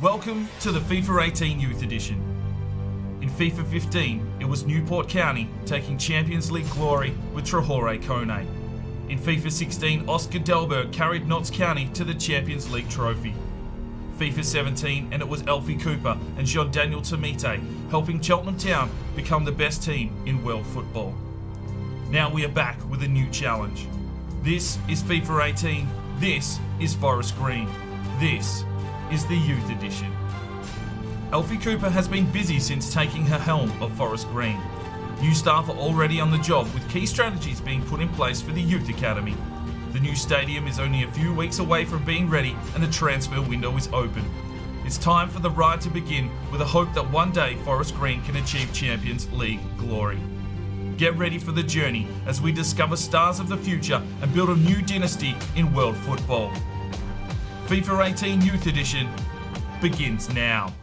Welcome to the FIFA 18 Youth Edition. In FIFA 15, it was Newport County taking Champions League glory with Traore Kone. In FIFA 16, Oscar Delberg carried Notts County to the Champions League trophy. FIFA 17, and it was Alfie Cooper and Jean-Daniel Tamite helping Cheltenham Town become the best team in world football. Now we are back with a new challenge. This is FIFA 18, this is Forest Green, this is the Youth Edition. Alfie Cooper has been busy since taking her helm of Forest Green. New staff are already on the job with key strategies being put in place for the Youth Academy. The new stadium is only a few weeks away from being ready and the transfer window is open. It's time for the ride to begin with a hope that one day Forest Green can achieve Champions League glory. Get ready for the journey as we discover stars of the future and build a new dynasty in world football. FIFA 18 Youth Edition begins now.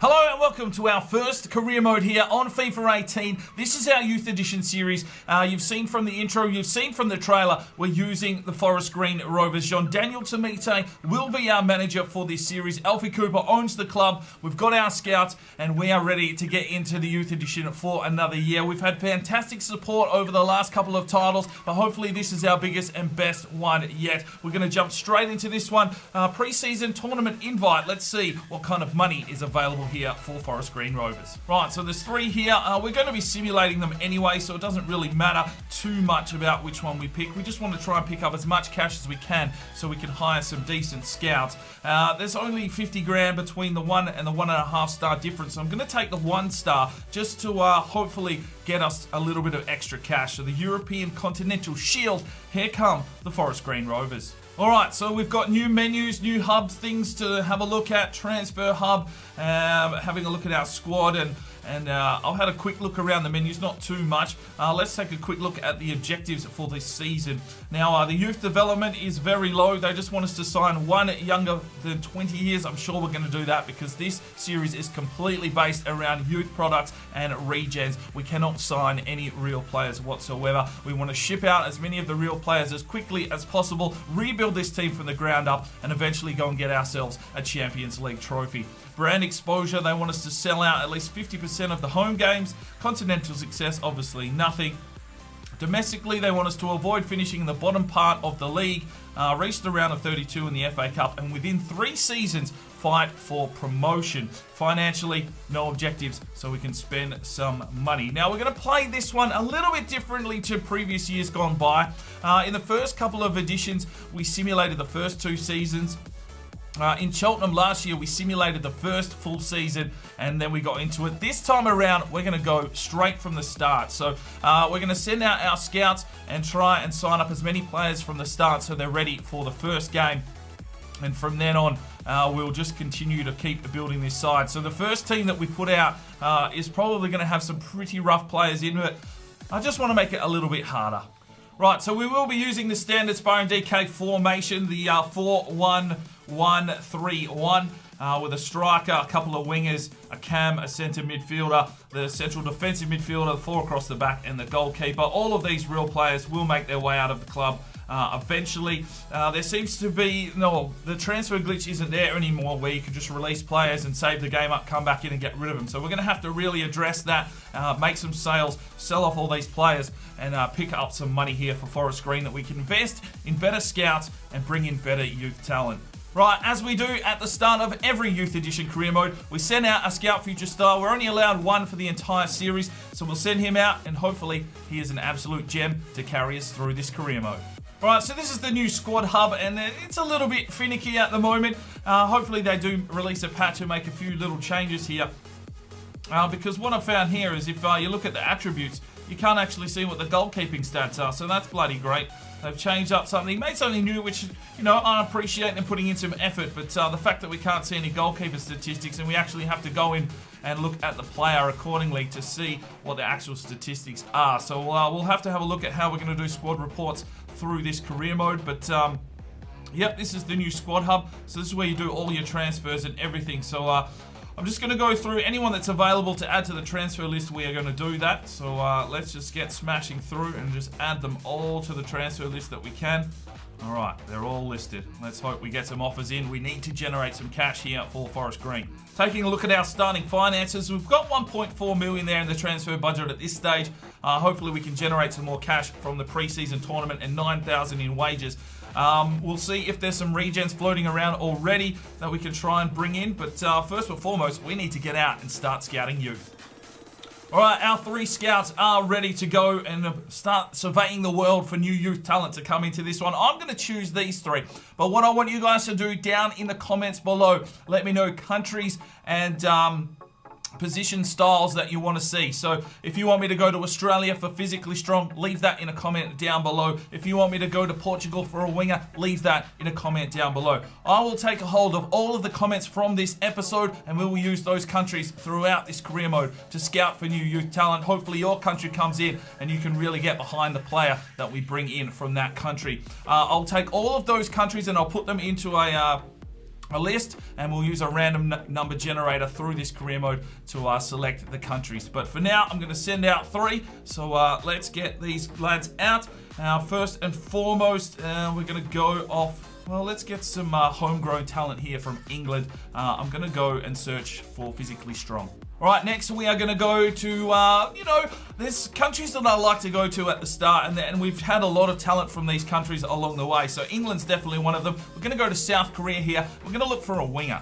Hello and welcome to our first career mode here on FIFA 18. This is our Youth Edition series. You've seen from the intro, you've seen from the trailer, we're using the Forest Green Rovers. Jean-Daniel Tamite will be our manager for this series. Alfie Cooper owns the club. We've got our scouts and we are ready to get into the Youth Edition for another year. We've had fantastic support over the last couple of titles, but hopefully this is our biggest and best one yet. We're going to jump straight into this one. Pre-season tournament invite. Let's see what kind of money is available here for Forest Green Rovers. Right, so there's three here. We're going to be simulating them anyway, so it doesn't really matter too much about which one we pick. We just want to try and pick up as much cash as we can so we can hire some decent scouts. There's only 50 grand between the 1 and the 1.5 star difference, so I'm going to take the 1 star just to hopefully get us a little bit of extra cash. So the European Continental Shield, here come the Forest Green Rovers. Alright, so we've got new menus, new hubs, things to have a look at, transfer hub, having a look at our squad, and I've had a quick look around the menus, not too much. Let's take a quick look at the objectives for this season. Now, the youth development is very low. They just want us to sign one younger than 20 years. I'm sure we're going to do that because this series is completely based around youth products and regens. We cannot sign any real players whatsoever. We want to ship out as many of the real players as quickly as possible, rebuild this team from the ground up, and eventually go and get ourselves a Champions League trophy. Brand exposure, they want us to sell out at least 50% of the home games. Continental success, obviously nothing. Domestically, they want us to avoid finishing in the bottom part of the league, reach the round of 32 in the FA Cup, and within 3 seasons, fight for promotion. Financially, no objectives, so we can spend some money. Now, we're going to play this one a little bit differently to previous years gone by. In the first couple of editions, we simulated the first 2 seasons. In Cheltenham last year, we simulated the first full season and then we got into it. This time around, we're going to go straight from the start. So we're going to send out our scouts and try and sign up as many players from the start so they're ready for the first game. And from then on, we'll just continue to keep building this side. So the first team that we put out is probably going to have some pretty rough players in it. I just want to make it a little bit harder. Right, so we will be using the standard Sparring DK formation, the 4-1-1-3-1, with a striker, a couple of wingers, a cam, a centre midfielder, the central defensive midfielder, the 4 across the back, and the goalkeeper. All of these real players will make their way out of the club eventually. There seems to be, the transfer glitch isn't there anymore where you can just release players and save the game up, come back in and get rid of them. So we're going to have to really address that, make some sales, sell off all these players and pick up some money here for Forest Green that we can invest in better scouts and bring in better youth talent. Right, as we do at the start of every Youth Edition career mode, we send out a Scout Future Star. We're only allowed 1 for the entire series, so we'll send him out and hopefully he is an absolute gem to carry us through this career mode. Alright, so this is the new squad hub and it's a little bit finicky at the moment. Hopefully they do release a patch and make a few little changes here. Because what I found here is if you look at the attributes, you can't actually see what the goalkeeping stats are, so that's bloody great. They've changed up something, made something new, which, I appreciate them putting in some effort, but the fact that we can't see any goalkeeper statistics and we actually have to go in and look at the player accordingly to see what the actual statistics are. So we'll have to have a look at how we're going to do squad reports through this career mode. But yep, this is the new squad hub. So this is where you do all your transfers and everything. So I'm just going to go through anyone that's available to add to the transfer list. We are going to do that. So let's just get smashing through and just add them all to the transfer list that we can. All right, they're all listed. Let's hope we get some offers in. We need to generate some cash here for Forest Green. Taking a look at our starting finances, we've got 1.4 million there in the transfer budget at this stage. Hopefully we can generate some more cash from the pre-season tournament and 9,000 in wages. We'll see if there's some regens floating around already that we can try and bring in. But first and foremost, we need to get out and start scouting youth. All right, our 3 scouts are ready to go and start surveying the world for new youth talent to come into this one. I'm going to choose these 3. But what I want you guys to do down in the comments below, let me know countries and position styles that you want to see. So if you want me to go to Australia for physically strong, leave that in a comment down below. If you want me to go to Portugal for a winger, leave that in a comment down below. I will take a hold of all of the comments from this episode and we will use those countries throughout this career mode to scout for new youth talent. Hopefully your country comes in and you can really get behind the player that we bring in from that country. I'll take all of those countries and I'll put them into a list, and we'll use a random number generator through this career mode to select the countries. But for now, I'm going to send out 3. So let's get these lads out. First and foremost, we're going to go off. Well, let's get some homegrown talent here from England. I'm going to go and search for physically strong. All right, next we are going to go to, there's countries that I like to go to at the start, and we've had a lot of talent from these countries along the way. So England's definitely one of them. We're going to go to South Korea here. We're going to look for a winger.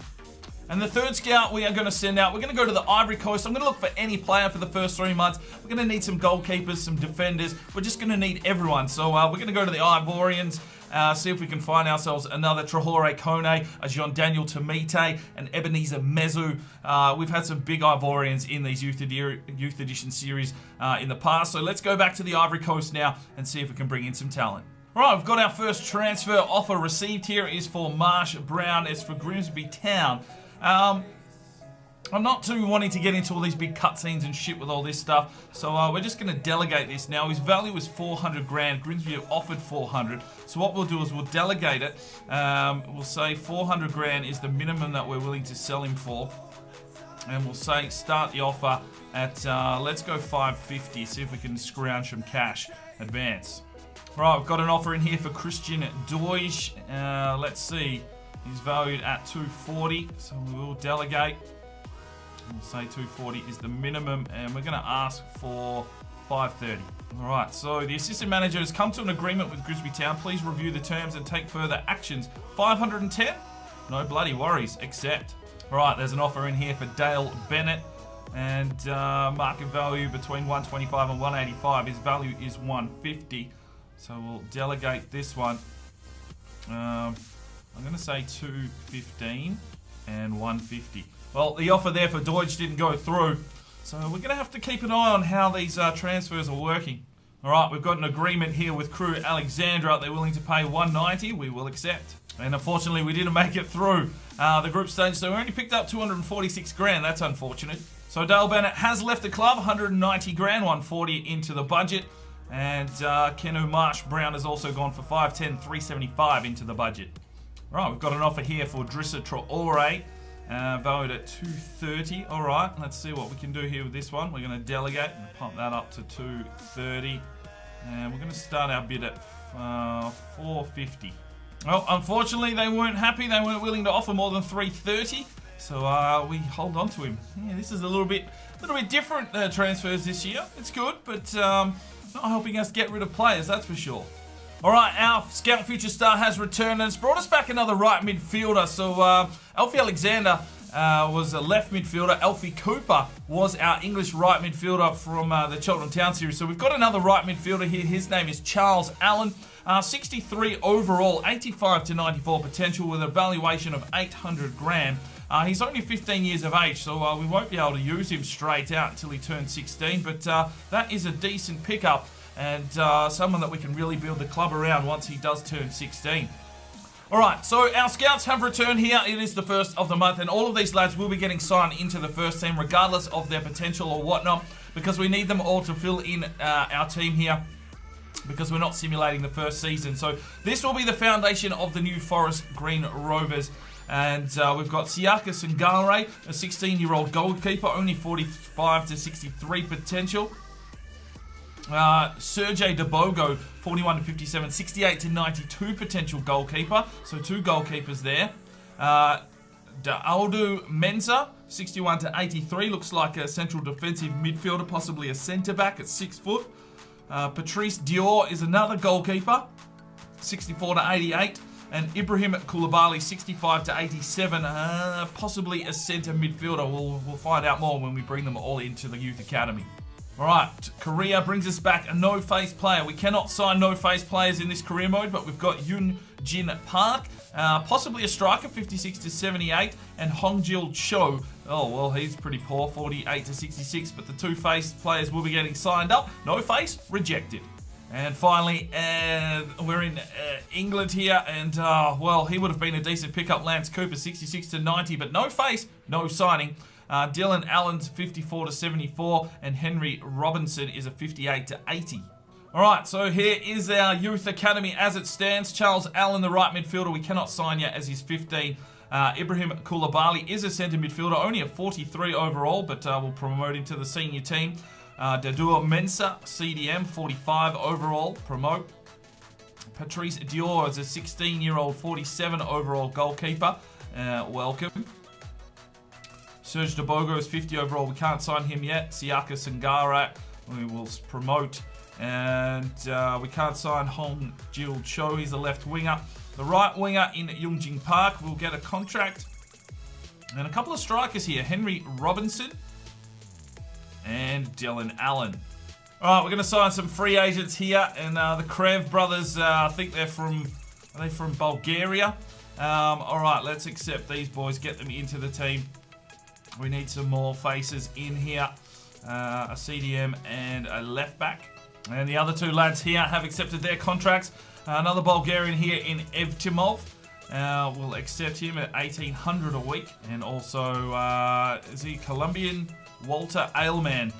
And the third scout we are going to send out, we're going to go to the Ivory Coast. I'm going to look for any player for the first 3 months. We're going to need some goalkeepers, some defenders. We're just going to need everyone. So we're going to go to the Ivorians, see if we can find ourselves another Traore Kone, a Jean Daniel Tamite, and Ebenezer Mezu. We've had some big Ivorians in these Youth Edition series in the past. So let's go back to the Ivory Coast now and see if we can bring in some talent. All right, we've got our first transfer offer received here. It is for Marsh Brown. It's for Grimsby Town. I'm not too wanting to get into all these big cutscenes and shit with all this stuff, so we're just going to delegate this now. His value is 400 grand. Grimsby have offered 400, so what we'll do is we'll delegate it. We'll say 400 grand is the minimum that we're willing to sell him for, and we'll say start the offer at let's go 550. See if we can scrounge some cash. Advance. All right, we've got an offer in here for Christian Deutsch. Let's see. He's valued at 240, so we will delegate. We'll say 240 is the minimum, and we're going to ask for 530. All right, so the assistant manager has come to an agreement with Grimsby Town. Please review the terms and take further actions. 510? No bloody worries, accept. All right, there's an offer in here for Dale Bennett, and market value between 125 and 185. His value is 150, so we'll delegate this one. I'm going to say 215 and 150. Well, the offer there for Deutsch didn't go through, so we're going to have to keep an eye on how these transfers are working. All right, we've got an agreement here with Crew Alexandra. They're willing to pay 190. We will accept. And unfortunately, we didn't make it through the group stage, so we only picked up 246 grand. That's unfortunate. So Dale Bennett has left the club, 190 grand, 140 into the budget. And Kenu Marsh Brown has also gone for 510, 375 into the budget. Right, we've got an offer here for Drissa Traore, valued at 230. All right, let's see what we can do here with this one. We're going to delegate and pump that up to 230. And we're going to start our bid at 450. Well, unfortunately, they weren't happy. They weren't willing to offer more than 330. So we hold on to him. Yeah, this is a little bit different transfers this year. It's good, but not helping us get rid of players, that's for sure. All right, our Scout Future Star has returned and it's brought us back another right midfielder. So Alfie Alexander was a left midfielder. Alfie Cooper was our English right midfielder from the Cheltenham Town series. So we've got another right midfielder here. His name is Charles Allen. 63 overall, 85 to 94 potential with a valuation of 800 grand. He's only 15 years of age, so we won't be able to use him straight out until he turns 16. But that is a decent pickup and someone that we can really build the club around once he does turn 16. All right, so our scouts have returned here. It is the first of the month, and all of these lads will be getting signed into the first team, regardless of their potential or whatnot, because we need them all to fill in our team here, because we're not simulating the first season. So this will be the foundation of the new Forest Green Rovers. And we've got Siaka Sangare, a 16-year-old goalkeeper, only 45 to 63 potential. Sergey Debogo, 41 to 57, 68 to 92 potential goalkeeper. So 2 goalkeepers there. Aldo Menza, 61 to 83, looks like a central defensive midfielder, possibly a centre-back at 6 foot. Patrice Dior is another goalkeeper, 64 to 88. And Ibrahim Koulibaly, 65 to 87, possibly a centre midfielder. We'll find out more when we bring them all into the youth academy. All right, Korea brings us back a no-face player. We cannot sign no-face players in this career mode, but we've got Yoon Jin Park, possibly a striker, 56 to 78, and Hongjil Cho. Oh, well, he's pretty poor, 48 to 66, but the 2-face players will be getting signed up. No-face, rejected. And finally, we're in England here, and, well, he would have been a decent pickup, Lance Cooper, 66 to 90, but no face, no signing. Dylan Allen's 54 to 74, and Henry Robinson is a 58 to 80. All right, so here is our youth academy as it stands. Charles Allen, the right midfielder, we cannot sign yet as he's 15. Ibrahim Koulibaly is a centre midfielder, only a 43 overall, but we'll promote him to the senior team. Dadur Mensah, CDM, 45 overall, promote. Patrice Dior is a 16-year-old, 47 overall goalkeeper, welcome. Serge Debogo is 50 overall, we can't sign him yet. Siaka Sangare, we will promote. And we can't sign Hong Jil Cho, he's a left winger. The right winger in Yoongjin Park will get a contract. And a couple of strikers here, Henry Robinson and Dylan Allen. All right, we're going to sign some free agents here, and the Krev brothers, I think are they from Bulgaria? All right, let's accept these boys, get them into the team. We need some more faces in here, a CDM and a left back. And the other 2 lads here have accepted their contracts. Another Bulgarian here in Evtimov. We'll accept him at 1,800 a week. And also, is he Colombian? Walter Ailman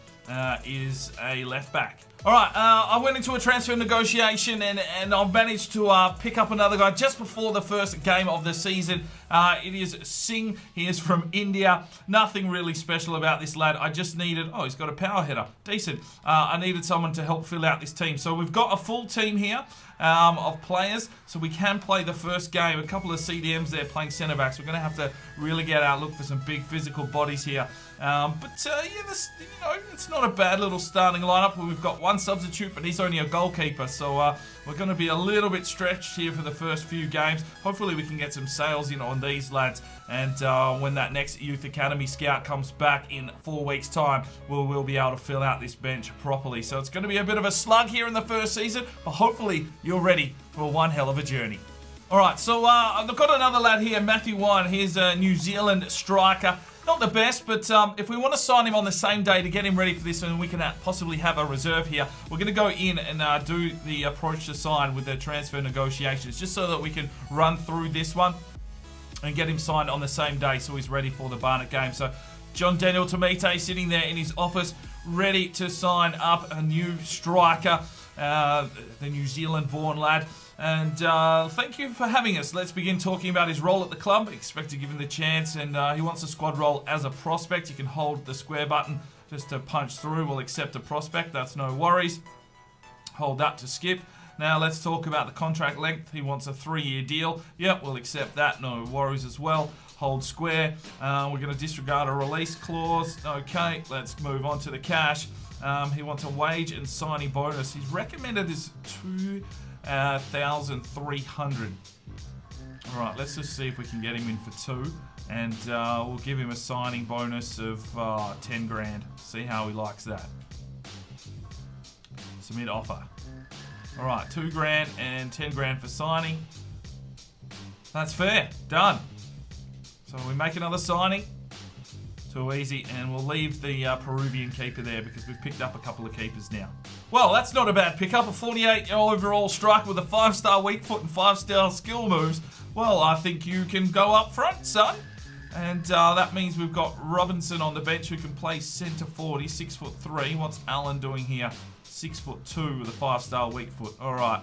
is a left back. All right, I went into a transfer negotiation and I've managed to pick up another guy just before the first game of the season. It is Singh. He is from India. Nothing really special about this lad. I just needed, oh, he's got a power header. Decent. I needed someone to help fill out this team. So we've got a full team here of players, so we can play the first game. A couple of CDMs there playing centre backs. We're going to have to really get out, look for some big physical bodies here. Yeah, it's not a bad little starting lineup. We've got one substitute, but he's only a goalkeeper, so we're going to be a little bit stretched here for the first few games. Hopefully we can get some sales in on these lads, and when that next Youth Academy scout comes back in 4 weeks' time, we'll be able to fill out this bench properly. So it's going to be a bit of a slug here in the first season, but hopefully you're ready for one hell of a journey. All right, so I've got another lad here, Matthew Wine. He's a New Zealand striker. Not the best, but if we want to sign him on the same day to get him ready for this, and we can possibly have a reserve here, we're going to go in and do the approach to sign with the transfer negotiations, just so that we can run through this one and get him signed on the same day so he's ready for the Barnet game. So John Daniel Tamite sitting there in his office, ready to sign up a new striker, the New Zealand-born lad. And thank you for having us. Let's begin talking about his role at the club. Expect to give him the chance, and he wants a squad role as a prospect. You can hold the square button just to punch through. We'll accept a prospect. That's no worries. Hold that to skip. Now let's talk about the contract length. He wants a 3-year deal. Yep, we'll accept that. No worries as well. Hold square. We're going to disregard a release clause. Okay, let's move on to the cash. He wants a wage and signing bonus. His recommended is 2,300. All right, let's just see if we can get him in for 2, and we'll give him a signing bonus of 10 grand. See how he likes that. Submit offer. All right, 2 grand and 10 grand for signing. That's fair. Done. So we make another signing. Too easy, and we'll leave the Peruvian keeper there because we've picked up a couple of keepers now. Well, that's not a bad pickup. A 48 overall striker with a 5-star weak foot and 5-star skill moves. Well, I think you can go up front, son. And that means we've got Robinson on the bench who can play centre forward. He's 6'3". What's Allen doing here? 6'2" with a 5-star weak foot. All right.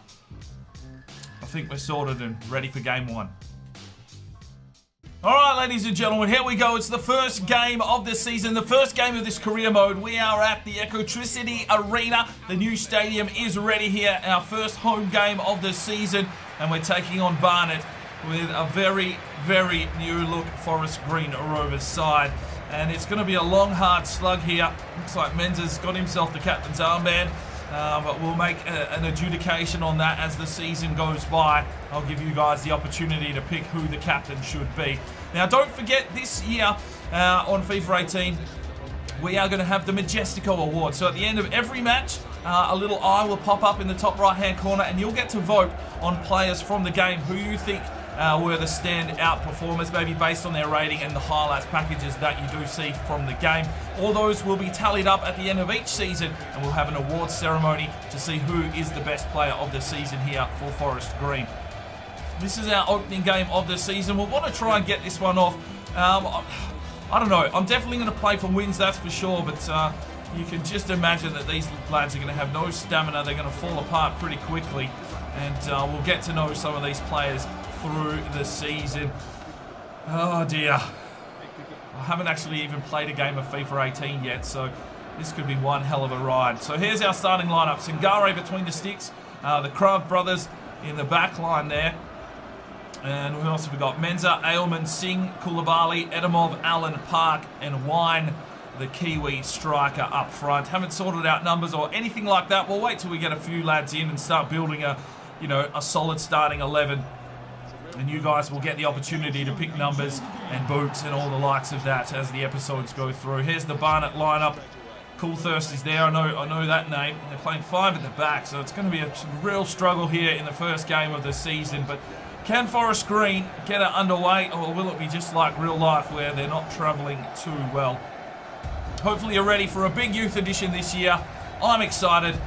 I think we're sorted and ready for game one. All right, ladies and gentlemen, here we go. It's the first game of the season, the first game of this career mode. We are at the Ecotricity Arena. The new stadium is ready here. Our first home game of the season, and we're taking on Barnet with a very, very new look Forest Green Rovers side. And it's going to be a long, hard slug here. Looks like Menza's got himself the captain's armband. But we'll make an adjudication on that as the season goes by. I'll give you guys the opportunity to pick who the captain should be. Now, don't forget this year on FIFA 18, we are going to have the Majestico Award. So at the end of every match, a little eye will pop up in the top right-hand corner, and you'll get to vote on players from the game who you think were the standout performers, maybe based on their rating and the highlights packages that you do see from the game. All those will be tallied up at the end of each season, and we'll have an awards ceremony to see who is the best player of the season here for Forest Green. This is our opening game of the season. We'll want to try and get this one off. I don't know. I'm definitely going to play for wins, that's for sure, but you can just imagine that these lads are going to have no stamina. They're going to fall apart pretty quickly, and we'll get to know some of these players through the season. Oh dear. I haven't actually even played a game of FIFA 18 yet, so this could be one hell of a ride. So here's our starting lineup. Singare between the sticks, the Kraft brothers in the back line there. And who else have we got? Menza, Ailman, Singh, Koulibaly, Edamov, Allen, Park, and Wine, the Kiwi striker up front. Haven't sorted out numbers or anything like that. We'll wait till we get a few lads in and start building a solid starting 11. And you guys will get the opportunity to pick numbers and boots and all the likes of that as the episodes go through. Here's the Barnet lineup. Coolthirst is there. I know that name. They're playing 5 at the back, so it's going to be a real struggle here in the first game of the season. But can Forest Green get it underway, or will it be just like real life where they're not travelling too well? Hopefully you're ready for a big youth edition this year. I'm excited.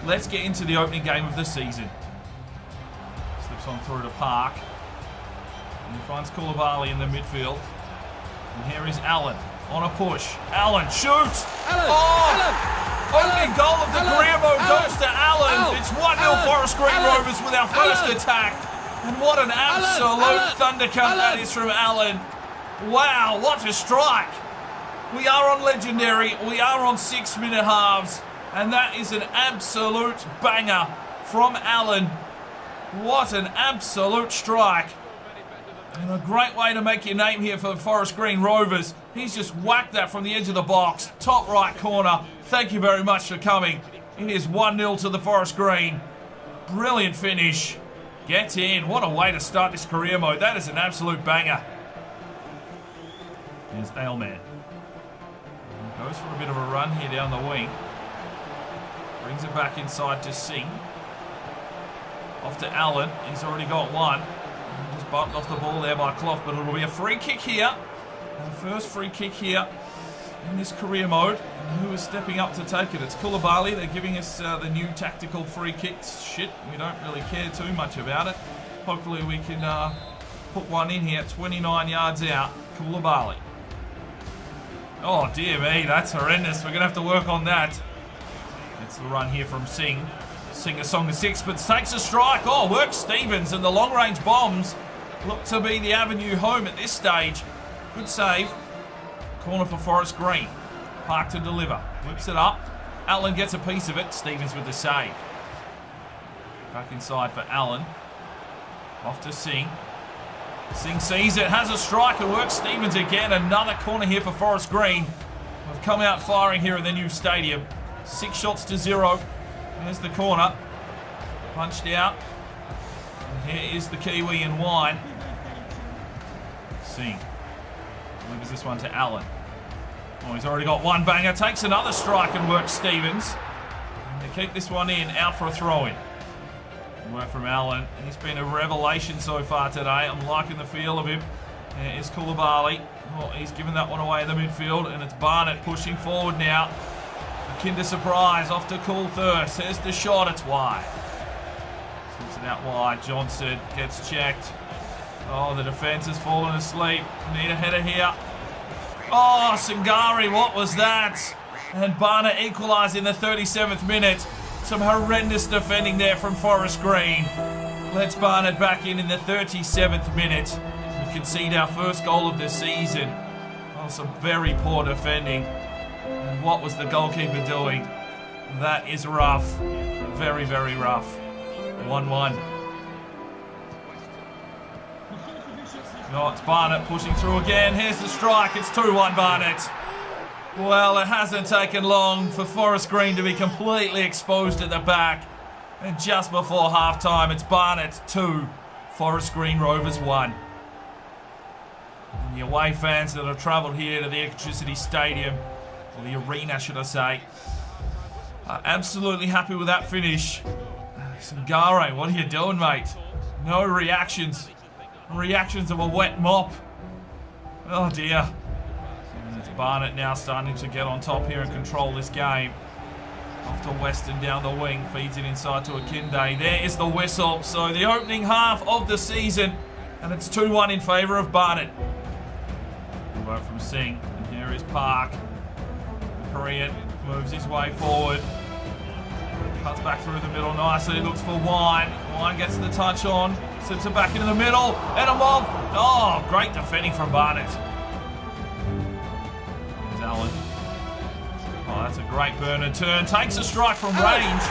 Let's get into the opening game of the season. Slips on through to Park. And he finds Koulibaly in the midfield. And here is Allen on a push. Allen shoots! Allen! Opening goal of the career mode goes to Allen. It's 1-0 Forest Green Rovers with our first attack. And what an absolute thundercut that is from Allen. Wow, what a strike. We are on Legendary. We are on 6-minute halves. And that is an absolute banger from Allen. What an absolute strike. And a great way to make your name here for Forest Green Rovers. He's just whacked that from the edge of the box. Top right corner. Thank you very much for coming. It is 1-0 to the Forest Green. Brilliant finish. Get in. What a way to start this career mode. That is an absolute banger. Here's Ailman. Goes for a bit of a run here down the wing. Brings it back inside to Singh. Off to Allen. He's already got one. Just bumped off the ball there by Clough, but it'll be a free kick here. And the first free kick here in this career mode. And who is stepping up to take it? It's Koulibaly. They're giving us the new tactical free kicks. Shit, we don't really care too much about it. Hopefully we can put one in here. 29 yards out. Koulibaly. Oh, dear me. That's horrendous. We're going to have to work on that. Gets the run here from Singh. Sing a song of 6, but takes a strike. Oh, works Stevens, and the long-range bombs look to be the avenue home at this stage. Good save. Corner for Forest Green. Park to deliver. Whips it up. Allen gets a piece of it. Stevens with the save. Back inside for Allen. Off to Singh. Singh sees it, has a strike, and works Stevens again. Another corner here for Forest Green. We've come out firing here in the new stadium. 6 shots to 0. There's the corner. Punched out. And here is the Kiwi in Wine. Singh. Delivers this one to Allen. Oh, he's already got one banger. Takes another strike and works Stevens. And they keep this one in. Out for a throw-in. Work from Allen. He's been a revelation so far today. I'm liking the feel of him. There is Koulibaly. Oh, he's given that one away in the midfield. And it's Barnet pushing forward now. Kinder surprise off to Coolthirst. There's the shot, it's wide. Slips it out wide. Johnson gets checked. Oh, the defence has fallen asleep. Need a header here. Oh, Singari, what was that? And Barnet equalise in the 37th minute. Some horrendous defending there from Forest Green. Let's Barnet back in the 37th minute. We concede our first goal of the season. Oh, some very poor defending. And what was the goalkeeper doing? That is rough. Very, very rough. 1-1. Oh, it's Barnet pushing through again. Here's the strike. It's 2-1 Barnet. Well, it hasn't taken long for Forest Green to be completely exposed at the back. And just before half-time, it's Barnet 2, Forest Green Rovers 1. And the away fans that have travelled here to the Electricity Stadium, or the arena, should I say, are absolutely happy with that finish. Sangare, what are you doing, mate? No reactions. Reactions of a wet mop. Oh, dear. And it's Barnet now starting to get on top here and control this game. Off to Weston down the wing, feeds it inside to Akinde. There is the whistle. So the opening half of the season, and it's 2-1 in favour of Barnet. Vote from Singh, and here is Park. The Korean moves his way forward. Cuts back through the middle nicely, looks for Wine. Wine gets the touch on, slips it back into the middle, and a mob. Oh, great defending from Barnet. There's Allen. Oh, that's a great burn and turn. Takes a strike from range.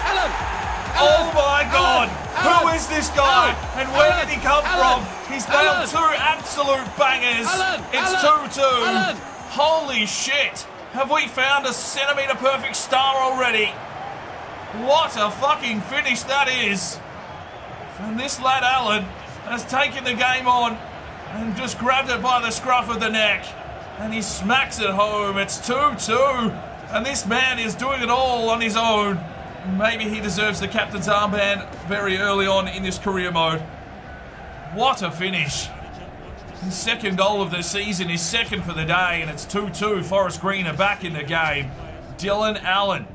Oh my God! Who is this guy? And where did he come from? He's nailed two absolute bangers. It's 2-2. Holy shit! Have we found a centimetre perfect star already? What a fucking finish that is. And this lad Allen has taken the game on and just grabbed it by the scruff of the neck. And he smacks it home. It's 2-2. And this man is doing it all on his own. Maybe he deserves the captain's armband very early on in this career mode. What a finish. His second goal of the season, his second for the day, and it's 2-2. Forest Green are back in the game. Dylan Allen.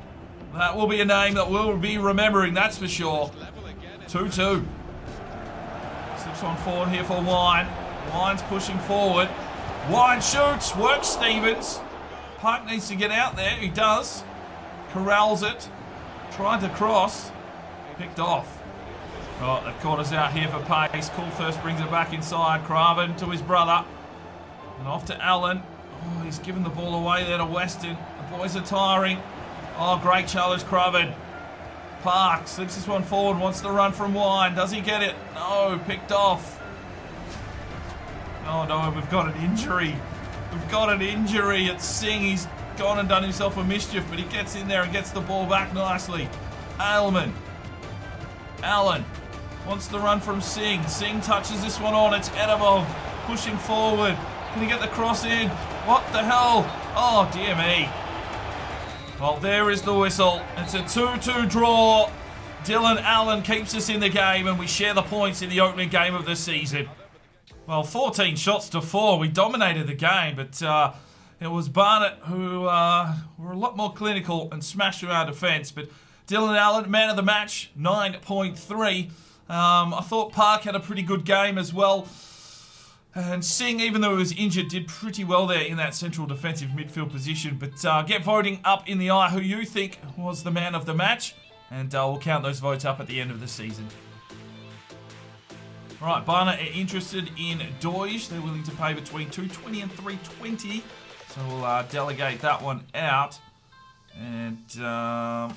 That will be a name that we'll be remembering, that's for sure. 2-2. Slips on forward here for Wine. Wine's pushing forward. Wine shoots, works Stevens. Park needs to get out there, he does. Corrals it. Tried to cross. Picked off. Oh, they've caught us out here for pace. Coulthurst brings it back inside. Craven to his brother. And off to Allen. Oh, he's given the ball away there to Weston. The boys are tiring. Oh, great challenge, Craven. Park slips this one forward, wants to run from Wine. Does he get it? No, picked off. Oh no, we've got an injury. We've got an injury. It's Singh. He's gone and done himself a mischief, but he gets in there and gets the ball back nicely. Ailman. Allen wants the run from Singh. Singh touches this one on. It's Edamov pushing forward. Can he get the cross in? What the hell? Oh, dear me. Well, there is the whistle. It's a 2-2 draw. Dylan Allen keeps us in the game, and we share the points in the opening game of the season. Well, 14 shots to 4. We dominated the game, but it was Barnet who were a lot more clinical and smashed through our defence. But Dylan Allen, man of the match, 9.3. I thought Park had a pretty good game as well. And Singh, even though he was injured, did pretty well there in that central defensive midfield position. But get voting up in the eye who you think was the man of the match. And we'll count those votes up at the end of the season. All right, Barnet are interested in Doige. They're willing to pay between $220 and $320. So we'll delegate that one out. And, well,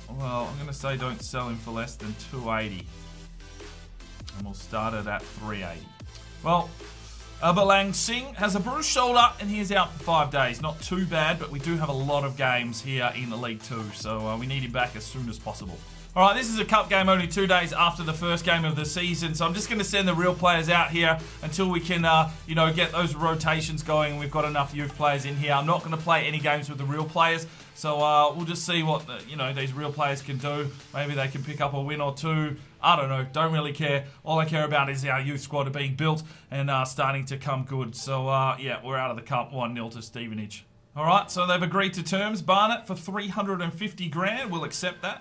I'm going to say don't sell him for less than $280. And we'll start it at $380. Well, Balang Singh has a bruised shoulder and he is out for 5 days. Not too bad, but we do have a lot of games here in the League 2, so we need him back as soon as possible. All right, this is a cup game only 2 days after the first game of the season, so I'm just going to send the real players out here until we can, get those rotations going. We've got enough youth players in here. I'm not going to play any games with the real players, so we'll just see what these real players can do. Maybe they can pick up a win or two. I don't know. Don't really care. All I care about is our youth squad are being built and starting to come good. So yeah, we're out of the cup 1-0 to Stevenage. All right, so they've agreed to terms. Barnet for 350 grand. We'll accept that.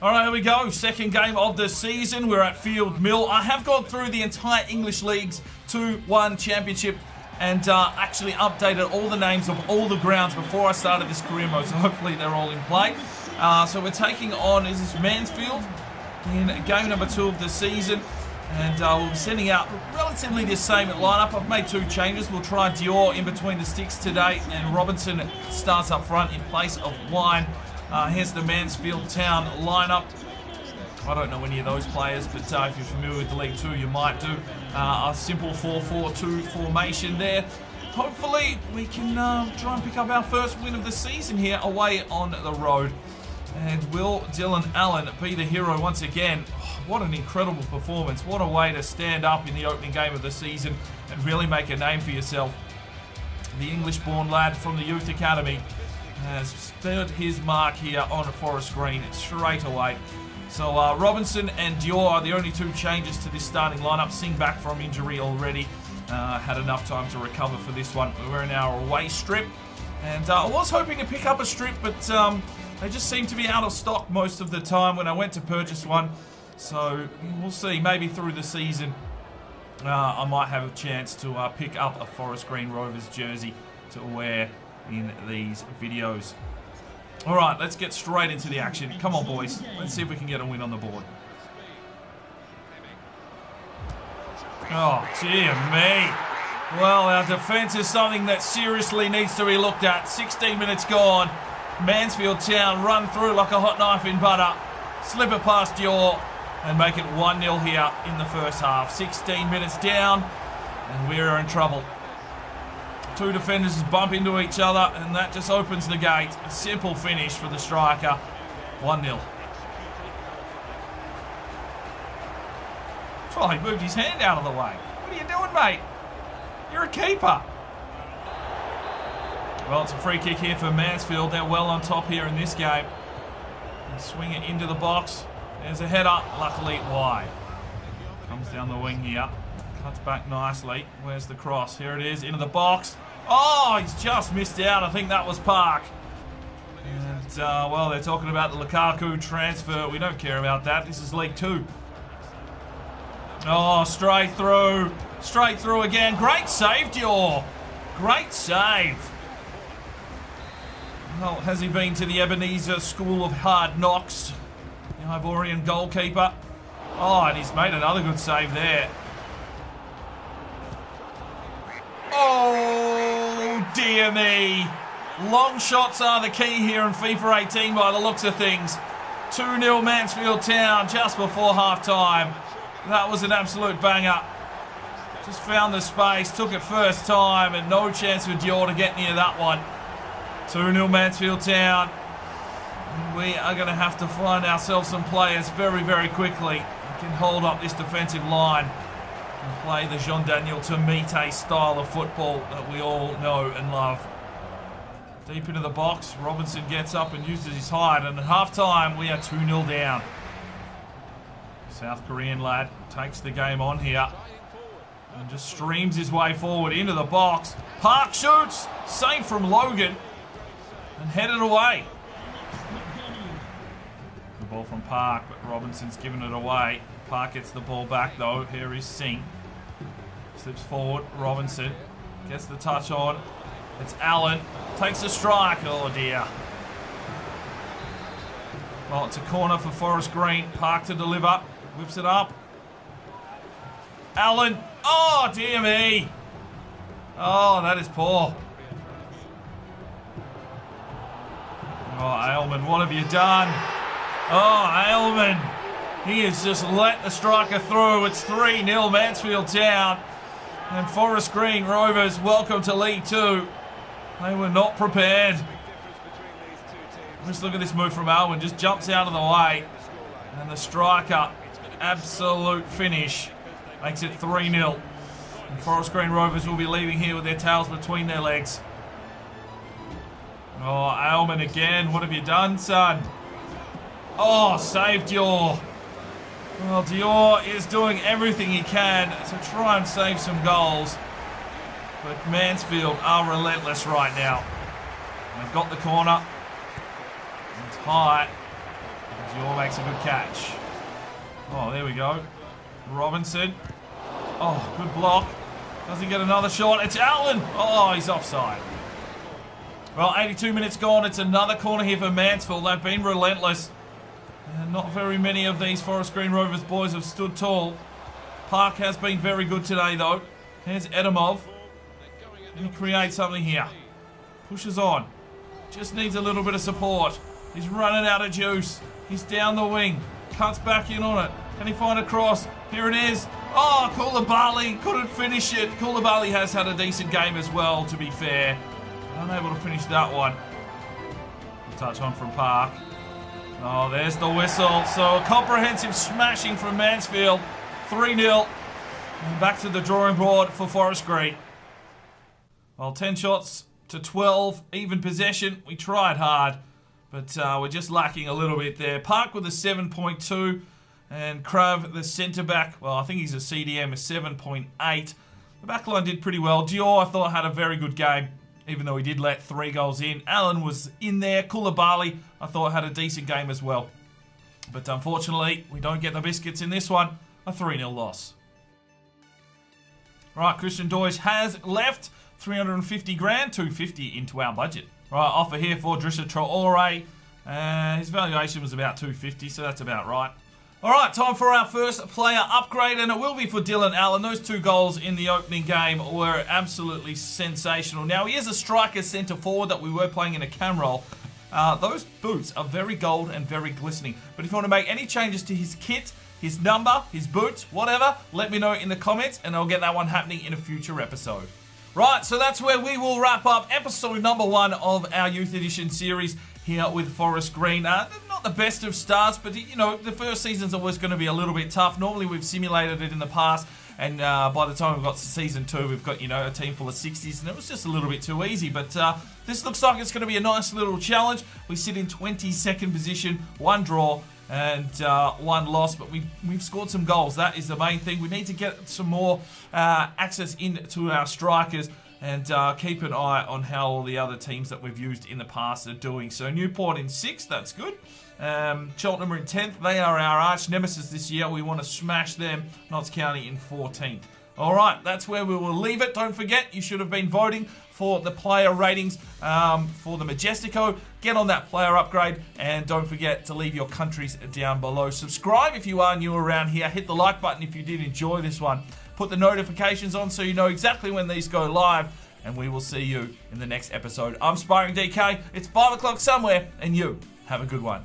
All right, here we go. Second game of the season. We're at Field Mill. I have gone through the entire English League's 2-1 championship and actually updated all the names of all the grounds before I started this career mode, so hopefully they're all in play. So we're taking on, is this Mansfield, in game number 2 of the season. And we'll be sending out relatively the same lineup. I've made 2 changes. We'll try Dior in between the sticks today, and Robinson starts up front in place of Wine. Here's the Mansfield Town lineup. I don't know any of those players, but if you're familiar with the League 2, you might do. A simple 4-4-2 formation there. Hopefully, we can try and pick up our first win of the season here away on the road. And will Dylan Allen be the hero once again? Oh, what an incredible performance. What a way to stand up in the opening game of the season and really make a name for yourself. The English-born lad from the Youth Academy has stood his mark here on Forest Green straight away. So Robinson and Dior are the only 2 changes to this starting lineup. Singh back from injury already. Had enough time to recover for this one. We're in our away strip. And I was hoping to pick up a strip, but they just seem to be out of stock most of the time when I went to purchase one. So we'll see. Maybe through the season I might have a chance to pick up a Forest Green Rovers jersey to wear in these videos. All right, let's get straight into the action. Come on, boys. Let's see if we can get a win on the board. Oh, dear me. Well, our defence is something that seriously needs to be looked at. 16 minutes gone. Mansfield Town run through like a hot knife in butter. Slip it past Dior and make it 1-0 here in the first half. 16 minutes down and we're in trouble. 2 defenders bump into each other and that just opens the gate. A simple finish for the striker. 1-0. Oh, he moved his hand out of the way. What are you doing, mate? You're a keeper. Well, it's a free kick here for Mansfield. They're well on top here in this game. They swing it into the box. There's a header, luckily wide. Comes down the wing here. Cuts back nicely. Where's the cross? Here it is, into the box. Oh, he's just missed out. I think that was Park. And, well, they're talking about the Lukaku transfer. We don't care about that. This is League 2. Oh, straight through. Straight through again. Great save, Dior. Great save. Well, has he been to the Ebenezer School of Hard Knocks? The Ivorian goalkeeper. Oh, and he's made another good save there. Oh, dear me. Long shots are the key here in FIFA 18 by the looks of things. 2-0 Mansfield Town just before half-time. That was an absolute banger. Just found the space, took it first time, and no chance for Dior to get near that one. 2-0 Mansfield Town. And we are going to have to find ourselves some players very, very quickly who can hold up this defensive line and play the Jean-Daniel Tomite style of football that we all know and love. Deep into the box, Robinson gets up and uses his height, and at half-time we are 2-0 down. South Korean lad takes the game on here and just streams his way forward into the box. Park shoots, save from Logan, and headed away. The ball from Park, but Robinson's given it away. Park gets the ball back though. Here is Singh. Slips forward. Robinson gets the touch on. It's Allen. Takes a strike. Oh dear. Well, it's a corner for Forest Green. Park to deliver. Whips it up. Allen. Oh, dear me. Oh, that is poor. Oh, Aylman, what have you done? Oh, Aylman. He has just let the striker through. It's 3-0 Mansfield Town. And Forest Green Rovers, welcome to League 2. They were not prepared. Just look at this move from Aylman. Just jumps out of the way. And the striker, absolute finish. Makes it 3-0. And Forest Green Rovers will be leaving here with their tails between their legs. Oh, Aylman again. What have you done, son? Oh, saved Dior. Well, Dior is doing everything he can to try and save some goals. But Mansfield are relentless right now. They've got the corner. It's high. Dior makes a good catch. Oh, there we go. Robinson. Oh, good block. Does he get another shot? It's Allen. Oh, he's offside. Well, 82 minutes gone. It's another corner here for Mansfield. They've been relentless. And not very many of these Forest Green Rovers boys have stood tall. Park has been very good today, though. Here's Edamov. He creates something here. Pushes on. Just needs a little bit of support. He's running out of juice. He's down the wing. Cuts back in on it. Can he find a cross? Here it is. Oh, Koulibaly couldn't finish it. Koulibaly has had a decent game as well, to be fair. Unable to finish that one. Touch on from Park. Oh, there's the whistle. So a comprehensive smashing from Mansfield. 3-0. And back to the drawing board for Forest Green. Well, 10 shots to 12. Even possession. We tried hard, but we're just lacking a little bit there. Park with a 7.2. And Krav, the centre-back, well, I think he's a CDM, a 7.8. The backline did pretty well. Dior, I thought, had a very good game, even though he did let 3 goals in. Allen was in there. Koulibaly, I thought, had a decent game as well. But unfortunately, we don't get the biscuits in this one. A 3-0 loss. Right, Christian Deutsch has left. 350 grand, 250 into our budget. Right, offer here for Drisha Traore. His valuation was about 250, so that's about right. All right, time for our first player upgrade, and it will be for Dylan Allen. Those 2 goals in the opening game were absolutely sensational. Now, he is a striker centre forward that we were playing in a cam role. Those boots are very gold and very glistening. But if you want to make any changes to his kit, his number, his boots, whatever, let me know in the comments, and I'll get that one happening in a future episode. Right, so that's where we will wrap up episode number 1 of our Youth Edition series here with Forest Green. Not the best of starts, but you know, the first season's always going to be a little bit tough. Normally we've simulated it in the past, and by the time we've got to season 2, we've got, you know, a team full of 60s, and it was just a little bit too easy. But this looks like it's going to be a nice little challenge. We sit in 22nd position, 1 draw and 1 loss, but we've scored some goals. That is the main thing. We need to get some more access into our strikers, and keep an eye on how all the other teams that we've used in the past are doing. So Newport in 6th, that's good. Cheltenham are in 10th. They are our arch nemesis this year. We want to smash them. Notts County in 14th. All right, that's where we will leave it. Don't forget, you should have been voting for the player ratings for the Majestico. Get on that player upgrade, and don't forget to leave your countries down below. Subscribe if you are new around here. Hit the like button if you did enjoy this one. Put the notifications on so you know exactly when these go live, and we will see you in the next episode. I'm Spiring DK. It's 5 o'clock somewhere, and you have a good one.